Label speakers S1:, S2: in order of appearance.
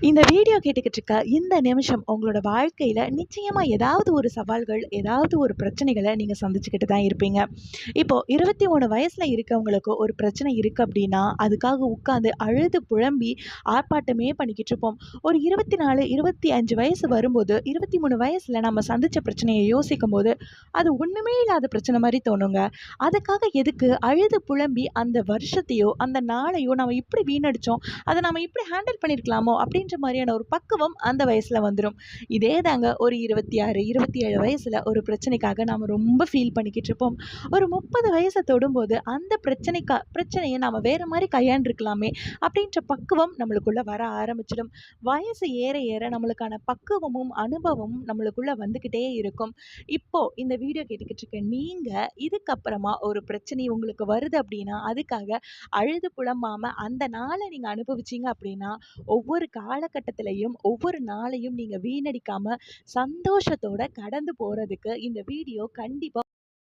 S1: இந்த வீடியோ கேட்டுக்கிட்டு இருக்க இந்த நிமிஷம் உங்களோட வாழ்க்கையில நிச்சயமா ஏதாவது ஒரு சவால்கள், ஏதாவது ஒரு பிரச்சனைகள நீங்க சந்திச்சுக்கிட்டு தான் இருப்பீங்க. இப்போ 23 வயசுல இருக்கவங்களுக்கு ஒரு பிரச்சனை இருக்கு அப்படின்னா, அதுக்காக உட்கார்ந்து அழுது புழம்பி ஆர்ப்பாட்டமே பண்ணிக்கிட்டு இருப்போம். ஒரு 24, 25 வயசு வரும்போது, 23 வயசுல நம்ம சந்திச்ச பிரச்சனைய யோசிக்கும்போது, அது ஒண்ணுமே இல்லாத பிரச்சனை மாரி தோணுங்க. அதுக்காக எதுக்கு அழுது புழம்பி அந்த வருஷத்தையோ, அந்த நாளையோ நம்ம இப்படி வீணடிச்சோம். அத நம்ம இப்படி ஹேண்டில் பண்ணியிருக்கலாமோ! அப்படின்ற மாரியான ஒரு பக்குவம் அந்த வயசுல வந்துரும். இதே தாங்க ஒரு 26, 27 வயசுல ஒரு பிரச்சனைக்காக நாம ரொம்ப ஃபீல் பண்ணிக்கிட்டு இருப்போம். ஒரு 30 வயச தொடும்போது அந்த பிரச்சனைய நாம வேற மாரி கையாண்டுருக்கலாமே! அப்படின்ற பக்குவம் நம்மளுக்குள்ள வர ஆரம்பிச்சிடும். வயசு ஏற ஏற நம்மளுக்கான பக்குவமும், அனுபவமும் நம்மளுக்குள்ள வந்துகிட்டே இருக்கும். இப்போ இந்த வீடியோ கேட்டுக்கிட்டு இருக்க நீங்க இதுக்கப்புறமா ஒரு பிரச்சனை உங்களுக்கு வருது அப்படின்னா, அதுக்காக அழுது புலம்பாம அந்த நாள நீங்க அனுபவிச்சீங்க அப்படின்னா, ஒவ்வொரு காலகட்டத்திலயும், ஒவ்வொரு நாளையும் நீங்க வீணடிக்காம சந்தோஷத்தோட கடந்து போறதுக்கு இந்த வீடியோ கண்டிப்பா